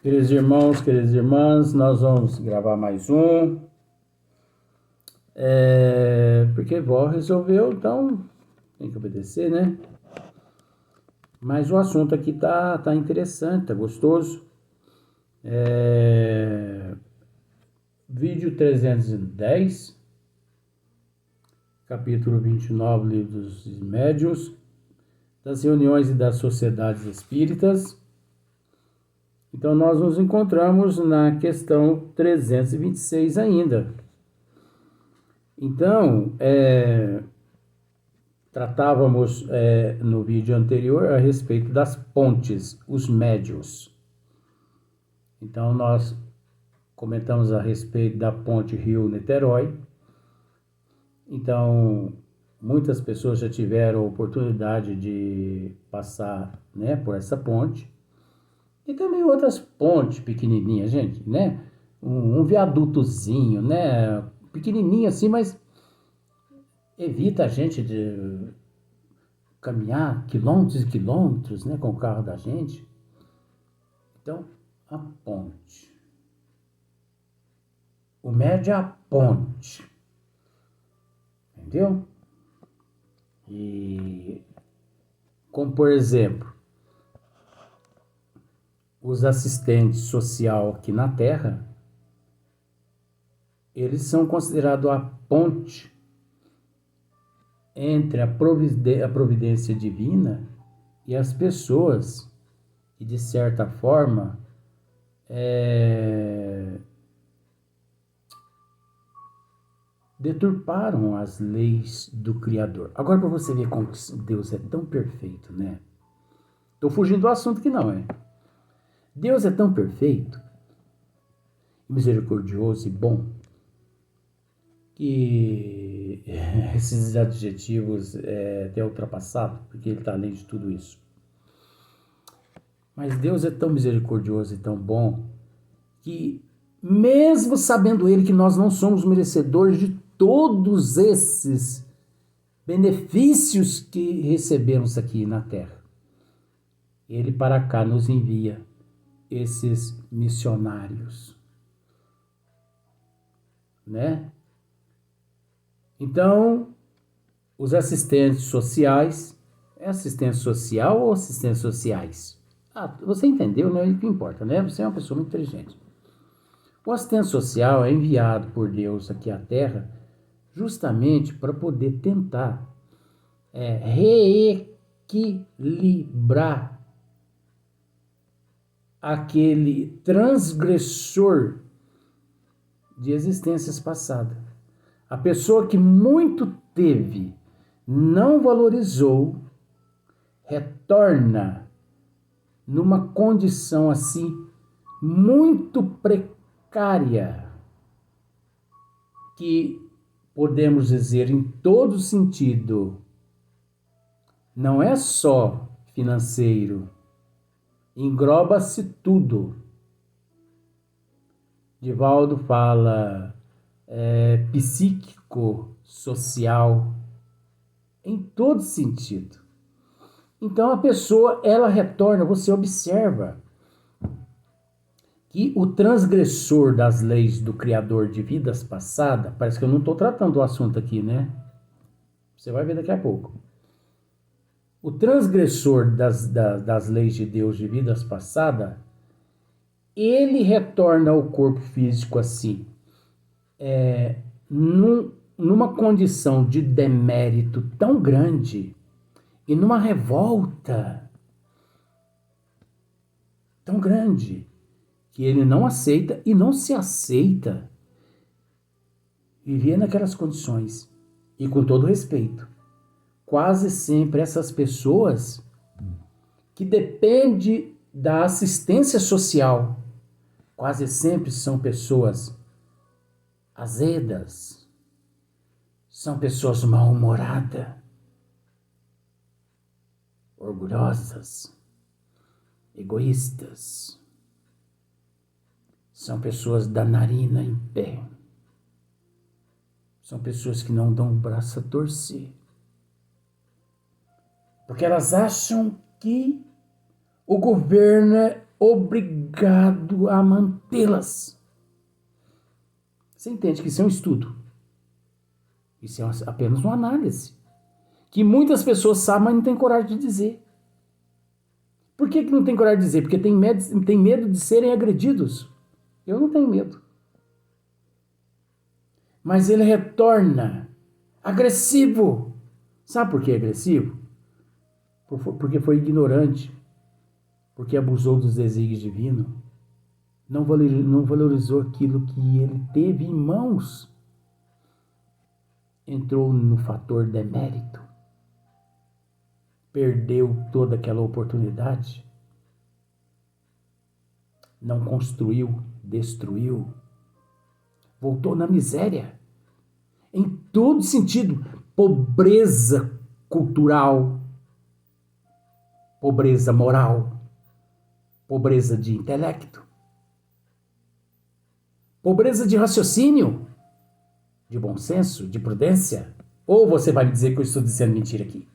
Queridos irmãos, queridas irmãs, nós vamos gravar mais um. Porque vó resolveu, então tem que obedecer, né? Mas o assunto aqui tá interessante, tá gostoso. Vídeo 310, capítulo 29, livro dos médiuns, das reuniões e das sociedades espíritas. Então nós nos encontramos na questão 326 ainda. Então, tratávamos no vídeo anterior a respeito das pontes, os médios. Então, nós comentamos a respeito da ponte Rio-Niterói. Então, muitas pessoas já tiveram a oportunidade de passar, né, por essa ponte. E também outras pontes pequenininhas, gente, né? Um viadutozinho, né? Pequenininho assim, mas evita a gente de caminhar quilômetros e quilômetros, né, com o carro da gente. Então, a ponte. O médio é a ponte. Entendeu? E, como por exemplo, os assistentes social aqui na Terra, eles são considerados a ponte entre a providência divina e as pessoas que, de certa forma, deturparam as leis do Criador. Agora, para você ver como Deus é tão perfeito, né? Estou fugindo do assunto que não é. Deus é tão perfeito, misericordioso e bom, que esses adjetivos até ultrapassado, porque ele está além de tudo isso. Mas Deus é tão misericordioso e tão bom, que mesmo sabendo ele que nós não somos merecedores de todos esses benefícios que recebemos aqui na Terra, ele para cá nos envia esses missionários, né? Então, os assistentes sociais, é assistente social ou assistentes sociais? Você entendeu, né? O que importa, né? Você é uma pessoa muito inteligente. O assistente social é enviado por Deus aqui à Terra justamente para poder tentar reequilibrar aquele transgressor de existências passadas. A pessoa que muito teve, não valorizou, retorna numa condição assim muito precária, que podemos dizer em todo sentido, não é só financeiro, engloba-se tudo. Divaldo fala psíquico, social, em todo sentido. Então a pessoa, ela retorna, você observa que o transgressor das leis do Criador de vidas passadas, parece que eu não estou tratando do assunto aqui, né? Você vai ver daqui a pouco. O transgressor das leis de Deus de vidas passadas, ele retorna ao corpo físico assim, numa condição de demérito tão grande e numa revolta tão grande que ele não aceita e não se aceita viver naquelas condições. E com todo respeito, quase sempre essas pessoas que dependem da assistência social, quase sempre são pessoas azedas, são pessoas mal-humoradas, orgulhosas, egoístas, são pessoas da narina em pé, são pessoas que não dão o braço a torcer, porque elas acham que o governo obrigado a mantê-las. Você entende que isso é um estudo. Isso é apenas uma análise. Que muitas pessoas sabem, mas não têm coragem de dizer. Por que não tem coragem de dizer? Porque tem medo de serem agredidos. Eu não tenho medo. Mas ele retorna agressivo. Sabe por que é agressivo? Porque foi ignorante. Porque abusou dos desígnios divinos. Não valorizou aquilo que ele teve em mãos. Entrou no fator demérito. Perdeu toda aquela oportunidade. Não construiu, destruiu. Voltou na miséria. Em todo sentido. Pobreza cultural. Pobreza moral. Pobreza de intelecto. Pobreza de raciocínio. De bom senso, de prudência. Ou você vai me dizer que eu estou dizendo mentira aqui?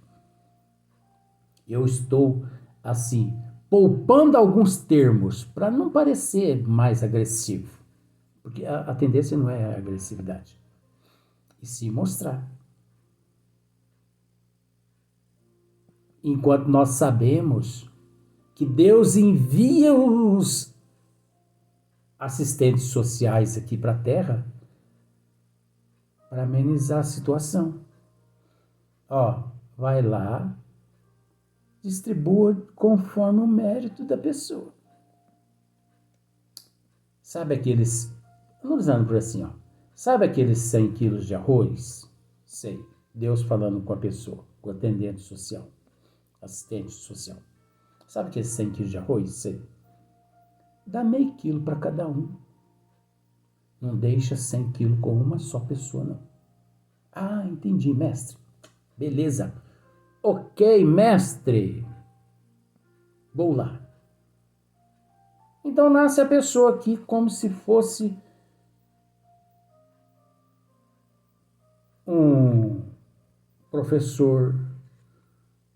Eu estou, assim, poupando alguns termos para não parecer mais agressivo. Porque a tendência não é a agressividade. E sim mostrar. Enquanto nós sabemos que Deus envia os assistentes sociais aqui para a Terra para amenizar a situação. Ó, vai lá, distribua conforme o mérito da pessoa. Sabe aqueles, vamos usando por assim, ó. Sabe aqueles 100 quilos de arroz? Sei. Deus falando com a pessoa, com o atendente social, assistente social. Sabe aqueles 100 quilos de arroz? Sei. Dá meio quilo para cada um. Não deixa 100 quilos com uma só pessoa, não. Ah, entendi, mestre. Beleza. Ok, mestre. Vou lá. Então nasce a pessoa aqui como se fosse um professor,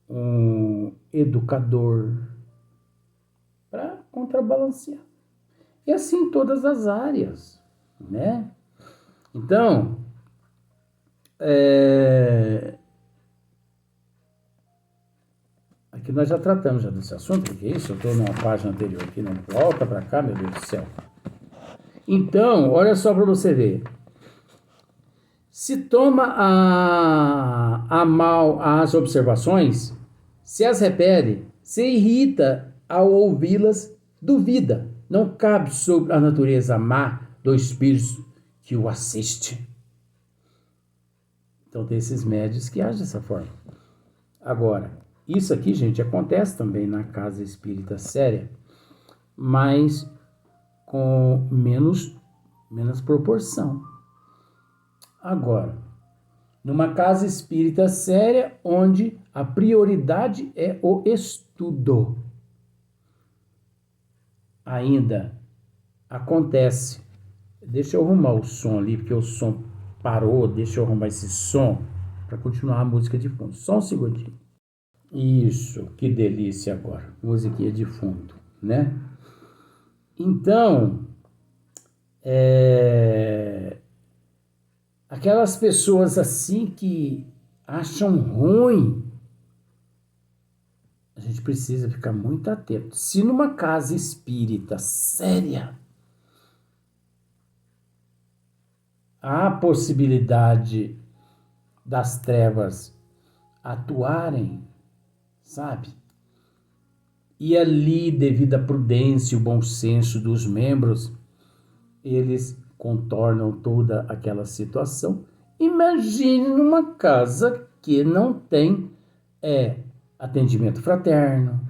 um educador, para contrabalancear. E assim em todas as áreas, né? Então, aqui nós já tratamos desse assunto, porque isso, eu estou numa página anterior aqui, não volta para cá, meu Deus do céu. Então, olha só para você ver. Se toma a mal as observações, se as repele, se irrita ao ouvi-las, duvida. Não cabe sobre a natureza má do espírito que o assiste. Então tem esses médios que agem dessa forma. Agora, isso aqui, gente, acontece também na casa espírita séria, mas com menos proporção. Agora, numa casa espírita séria, onde a prioridade é o estudo. Ainda acontece. Deixa eu arrumar o som ali, porque o som parou. Deixa eu arrumar esse som para continuar a música de fundo. Só um segundinho. Isso, que delícia agora. Musiquinha de fundo, né? Então, aquelas pessoas assim que acham ruim, a gente precisa ficar muito atento. Se numa casa espírita séria há a possibilidade das trevas atuarem, sabe? E ali, devido à prudência e o bom senso dos membros, eles contornam toda aquela situação. Imagine numa casa que não tem atendimento fraterno,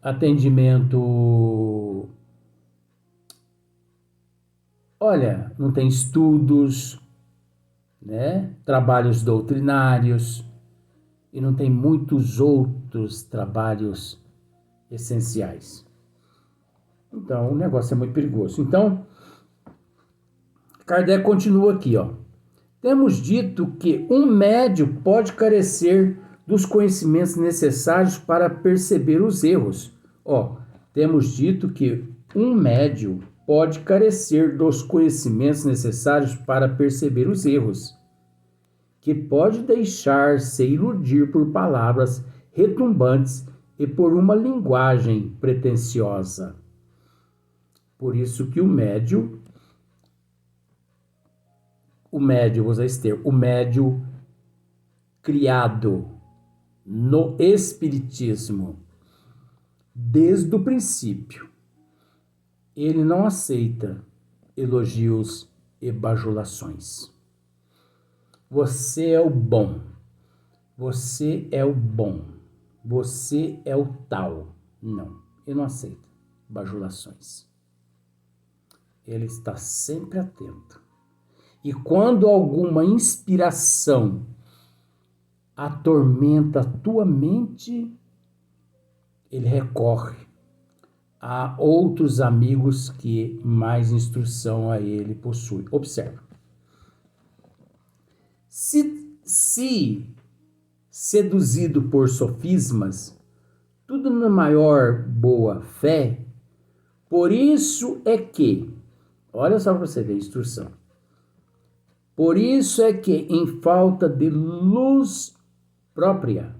atendimento... Olha, não tem estudos, né? Trabalhos doutrinários, e não tem muitos outros trabalhos essenciais. Então, o negócio é muito perigoso. Então, Kardec continua aqui, ó. Temos dito que um médium pode carecer dos conhecimentos necessários para perceber os erros. Temos dito que um médio pode carecer dos conhecimentos necessários para perceber os erros, que pode deixar-se iludir por palavras retumbantes e por uma linguagem pretensiosa. Por isso que o médio criado no Espiritismo desde o princípio, ele não aceita elogios e bajulações. Você é o bom, você é o bom, você é o tal. Não, ele não aceita bajulações. Ele está sempre atento. E quando alguma inspiração atormenta a tua mente, ele recorre a outros amigos que mais instrução a ele possui. Observa. Se seduzido por sofismas, tudo na maior boa fé, por isso é que, olha só para você ver a instrução, por isso é que, em falta de luz própria,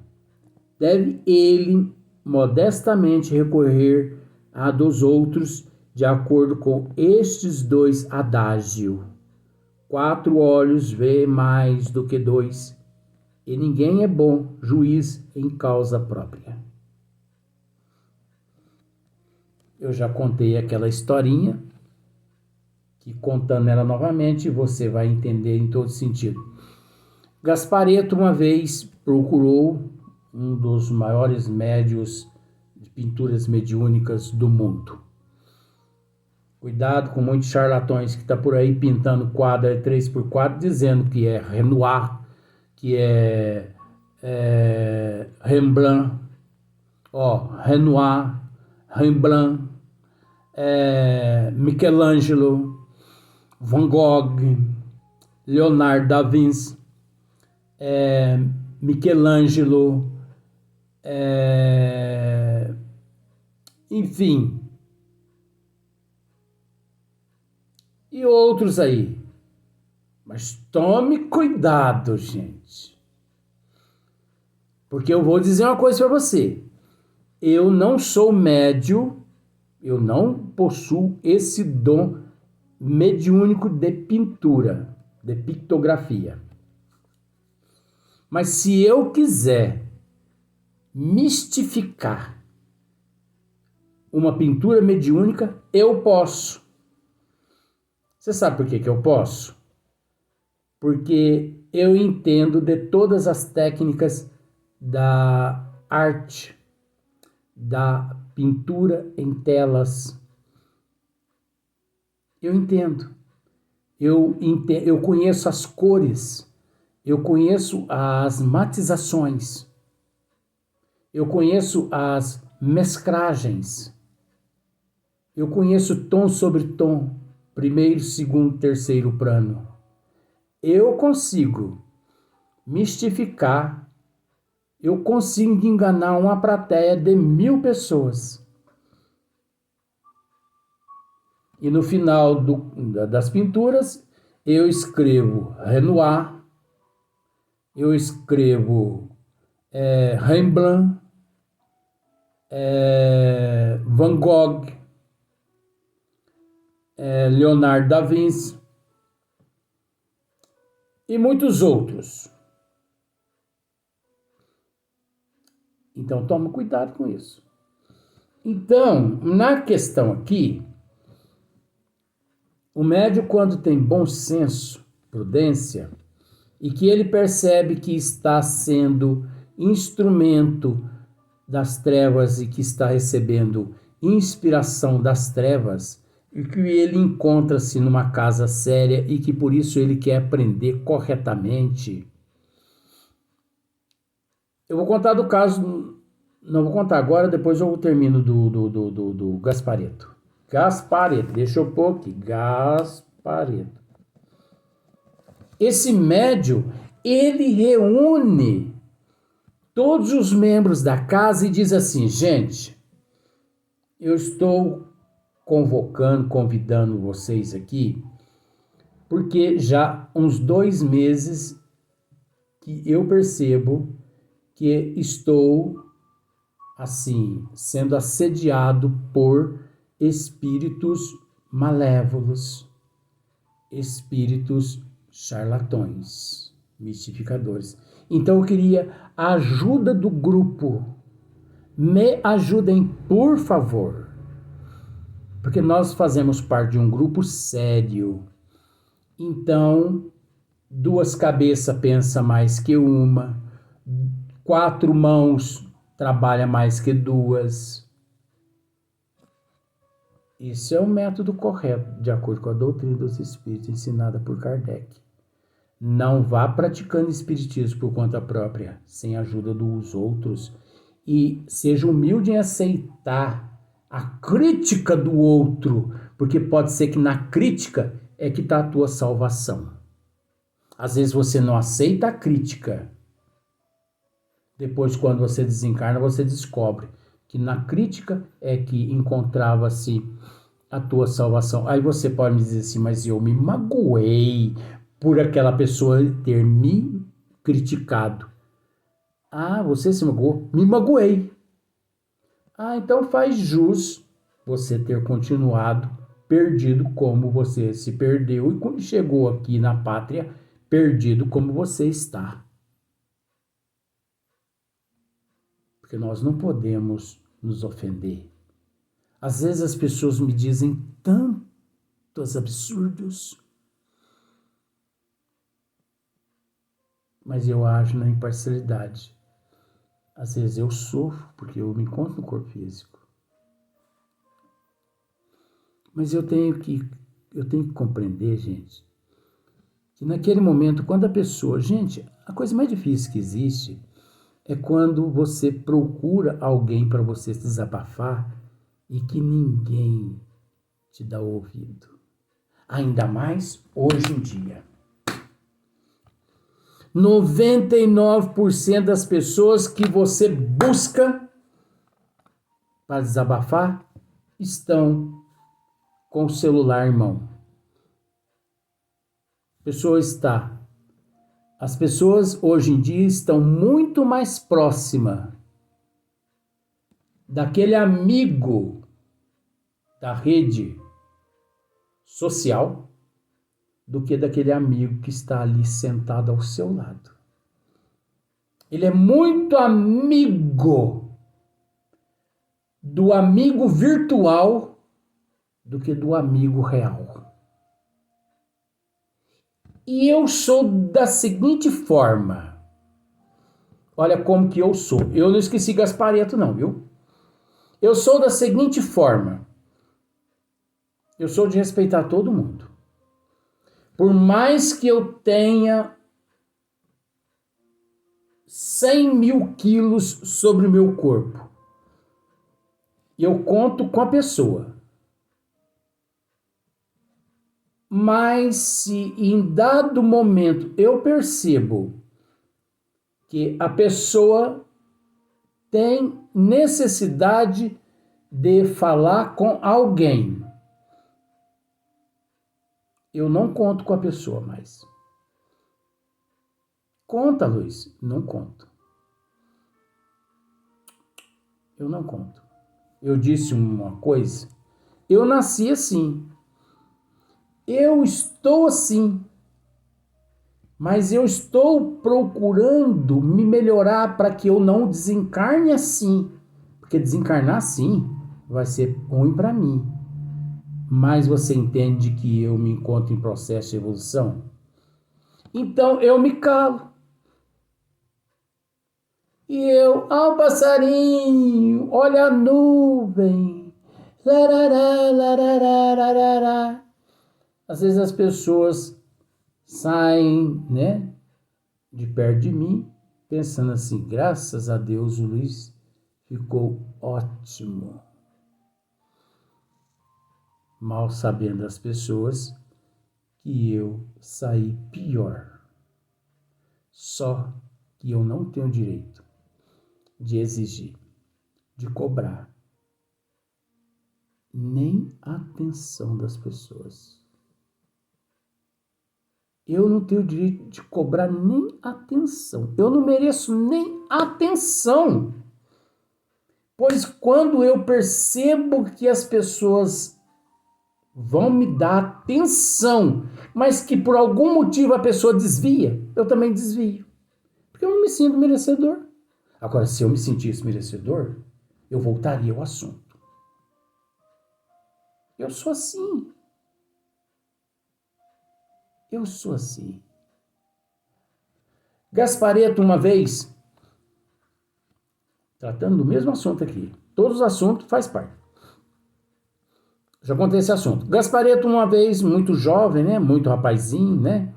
deve ele modestamente recorrer à dos outros, de acordo com estes dois adágios. 4 olhos vê mais do que 2, e ninguém é bom juiz em causa própria. Eu já contei aquela historinha, que contando ela novamente, você vai entender em todo sentido. Gasparetto uma vez procurou um dos maiores médios de pinturas mediúnicas do mundo. Cuidado com muitos charlatões que estão por aí pintando quadro 3x4, dizendo que é Renoir, que é Rembrandt, Renoir, Rembrandt, Michelangelo, Van Gogh, Leonardo da Vinci, Michelangelo, enfim, e outros aí. Mas tome cuidado, gente. Porque eu vou dizer uma coisa para você. Eu não sou médium, eu não possuo esse dom mediúnico de pintura, de pictografia. Mas se eu quiser mistificar uma pintura mediúnica, eu posso. Você sabe por que eu posso? Porque eu entendo de todas as técnicas da arte, da pintura em telas. Eu entendo. Eu conheço as cores, eu conheço as matizações, eu conheço as mesclagens, eu conheço tom sobre tom, primeiro, segundo, terceiro plano. Eu consigo mistificar, eu consigo enganar uma plateia de 1000 pessoas. E no final das pinturas, eu escrevo Renoir, eu escrevo Rembrandt, Van Gogh, Leonardo da Vinci e muitos outros. Então, tome cuidado com isso. Então, na questão aqui, o médium, quando tem bom senso, prudência, e que ele percebe que está sendo instrumento das trevas e que está recebendo inspiração das trevas, e que ele encontra-se numa casa séria e que por isso ele quer aprender corretamente. Eu vou contar do caso, não vou contar agora, depois eu termino do Gasparetto. Gasparetto, deixa eu pôr aqui, Gasparetto. Esse médium, ele reúne todos os membros da casa e diz assim: gente, eu estou convidando vocês aqui, porque já uns 2 meses que eu percebo que estou, assim, sendo assediado por espíritos malévolos, espíritos charlatões, mistificadores. Então eu queria a ajuda do grupo. Me ajudem, por favor. Porque nós fazemos parte de um grupo sério. Então, 2 cabeças pensam mais que uma, 4 mãos trabalham mais que 2. Esse é o método correto, de acordo com a doutrina dos espíritos ensinada por Kardec. Não vá praticando espiritismo por conta própria, sem a ajuda dos outros. E seja humilde em aceitar a crítica do outro, porque pode ser que na crítica é que está a tua salvação. Às vezes você não aceita a crítica. Depois, quando você desencarna, você descobre que na crítica é que encontrava-se a tua salvação. Aí você pode me dizer assim, mas eu me magoei por aquela pessoa ter me criticado. Ah, você se magoou? Me magoei. Ah, então faz jus você ter continuado perdido como você se perdeu e quando chegou aqui na pátria, perdido como você está. Porque nós não podemos nos ofender. Às vezes as pessoas me dizem tantos absurdos, mas eu ajo na imparcialidade. Às vezes eu sofro porque eu me encontro no corpo físico. Mas eu tenho que compreender, gente, que naquele momento, quando a pessoa... Gente, a coisa mais difícil que existe é quando você procura alguém para você se desabafar e que ninguém te dá ouvido. Ainda mais hoje em dia. 99% das pessoas que você busca para desabafar estão com o celular em mão. As pessoas hoje em dia estão muito mais próximas daquele amigo da rede social do que daquele amigo que está ali sentado ao seu lado. Ele é muito amigo do amigo virtual do que do amigo real. E eu sou da seguinte forma. Olha como que eu sou. Eu não esqueci Gaspareto não, viu? Eu sou da seguinte forma. Eu sou de respeitar todo mundo. Por mais que eu tenha 100 mil quilos sobre o meu corpo, eu conto com a pessoa. Mas se em dado momento eu percebo que a pessoa tem necessidade de falar com alguém, eu não conto com a pessoa mais. Conta, Luiz? Não conto. Eu não conto. Eu disse uma coisa. Eu nasci assim. Eu estou assim. Mas eu estou procurando me melhorar para que eu não desencarne assim. Porque desencarnar assim vai ser ruim para mim. Mas você entende que eu me encontro em processo de evolução? Então eu me calo. E eu, passarinho, olha a nuvem. Larará, larará, larará. Às vezes as pessoas saem, né, de perto de mim, pensando assim, graças a Deus o Luiz ficou ótimo. Mal sabendo as pessoas que eu saí pior. Só que eu não tenho direito de exigir, de cobrar nem a atenção das pessoas. Eu não tenho o direito de cobrar nem atenção. Eu não mereço nem atenção. Pois quando eu percebo que as pessoas vão me dar atenção, mas que por algum motivo a pessoa desvia, eu também desvio. Porque eu não me sinto merecedor. Agora, se eu me sentisse merecedor, eu voltaria ao assunto. Eu sou assim. Eu sou assim. Gaspareto, uma vez, tratando do mesmo assunto aqui, todos os assuntos faz parte. Já contei esse assunto. Gaspareto, uma vez, muito jovem, né? Muito rapazinho, né?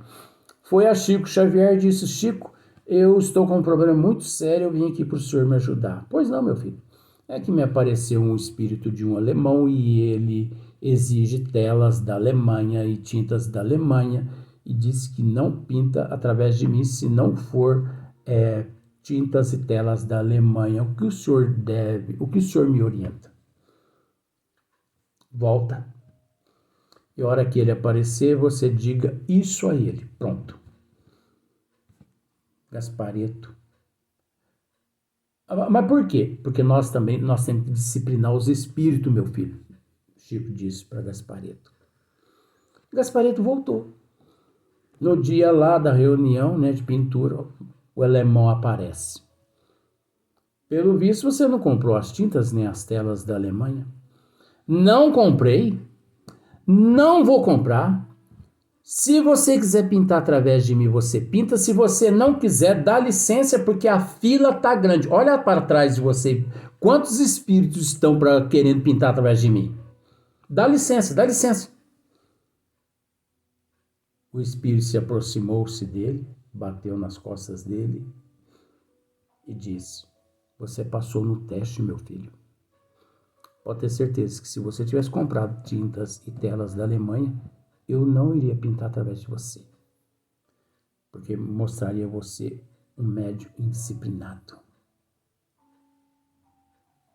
Foi a Chico Xavier e disse: Chico, eu estou com um problema muito sério, eu vim aqui para o senhor me ajudar. Pois não, meu filho. É que me apareceu um espírito de um alemão e ele exige telas da Alemanha e tintas da Alemanha e disse que não pinta através de mim se não for tintas e telas da Alemanha. O que o senhor me orienta? Volta. E a hora que ele aparecer, você diga isso a ele. Pronto. Gaspareto. Mas por quê? Porque nós temos que disciplinar os espíritos, meu filho. Chico disse para Gaspareto. Gaspareto voltou. No dia lá da reunião, né, de pintura, o alemão aparece. Pelo visto, você não comprou as tintas nem as telas da Alemanha? Não comprei. Não vou comprar. Se você quiser pintar através de mim, você pinta. Se você não quiser, dá licença, porque a fila tá grande. Olha para trás de você. Quantos espíritos estão querendo pintar através de mim? Dá licença, dá licença. O espírito se aproximou-se dele, bateu nas costas dele e disse: você passou no teste, meu filho. Pode ter certeza que se você tivesse comprado tintas e telas da Alemanha, eu não iria pintar através de você. Porque mostraria você um médium indisciplinado.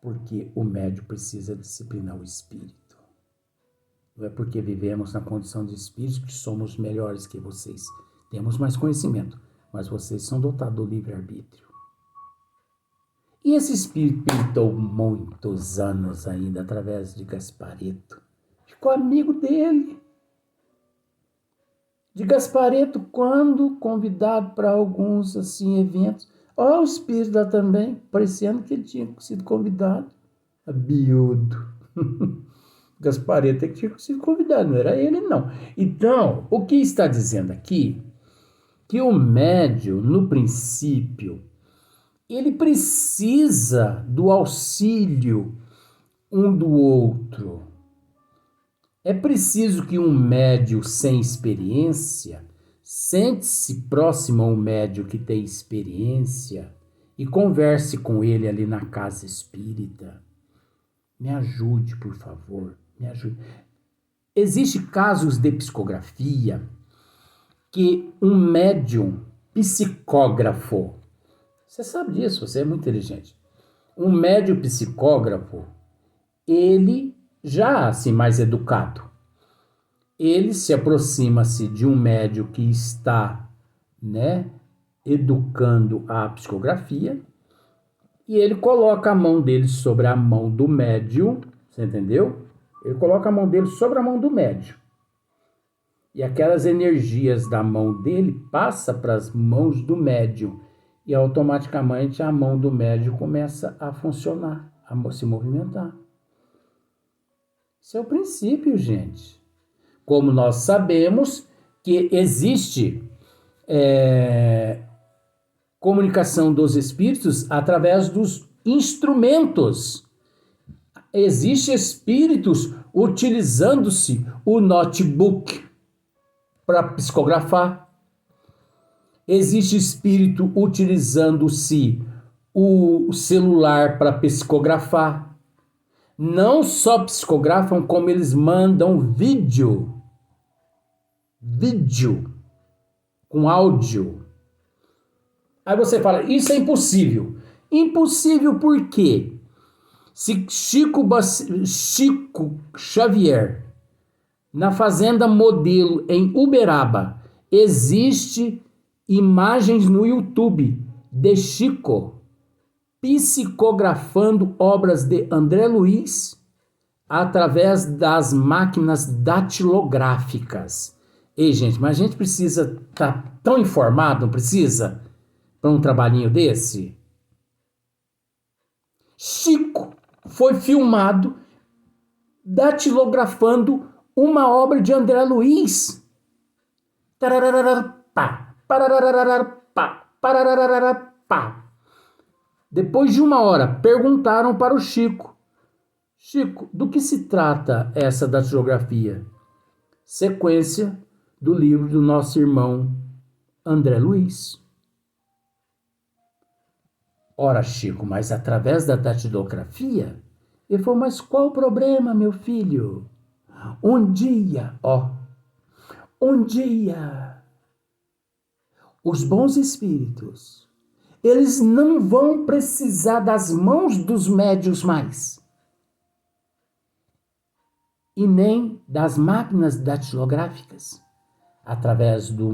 Porque o médium precisa disciplinar o espírito. Não é porque vivemos na condição de espíritos que somos melhores que vocês. Temos mais conhecimento, mas vocês são dotados do livre-arbítrio. E esse espírito pintou muitos anos ainda através de Gaspareto. Ficou amigo dele. De Gaspareto, quando convidado para alguns assim, eventos, o espírito lá também, parecendo que ele tinha sido convidado. Abiudo. Gaspareto é que tinha sido convidado, não era ele, não. Então, o que está dizendo aqui? Que o médium, no princípio, ele precisa do auxílio um do outro. É preciso que um médium sem experiência sente-se próximo a um médium que tem experiência e converse com ele ali na casa espírita. Me ajude, por favor, me ajude. Existem casos de psicografia que um médium psicógrafo, você sabe disso, você é muito inteligente, um médium psicógrafo, ele já assim mais educado, ele se aproxima-se de um médium que está, né, educando a psicografia e ele coloca a mão dele sobre a mão do médium, você entendeu? Ele coloca a mão dele sobre a mão do médium e aquelas energias da mão dele passam para as mãos do médium e automaticamente a mão do médium começa a funcionar, a se movimentar. Isso é o princípio, gente. Como nós sabemos que existe comunicação dos espíritos através dos instrumentos. Existem espíritos utilizando-se o notebook para psicografar. Existe espírito utilizando-se o celular para psicografar. Não só psicografam, como eles mandam vídeo com áudio. Aí você fala, isso é impossível. Impossível por quê? Se Chico Xavier, na Fazenda Modelo, em Uberaba, existe imagens no YouTube de Chico psicografando obras de André Luiz através das máquinas datilográficas. Ei, gente, mas a gente precisa estar tão informado, não precisa? Para um trabalhinho desse? Chico foi filmado datilografando uma obra de André Luiz. Depois de 1 hora, perguntaram para o Chico: Chico, do que se trata essa datilografia? Sequência do livro do nosso irmão André Luiz. Ora, Chico, mas através da datilografia? Ele falou, mas qual o problema, meu filho? Um dia, os bons espíritos, eles não vão precisar das mãos dos médiuns mais. E nem das máquinas datilográficas. Através do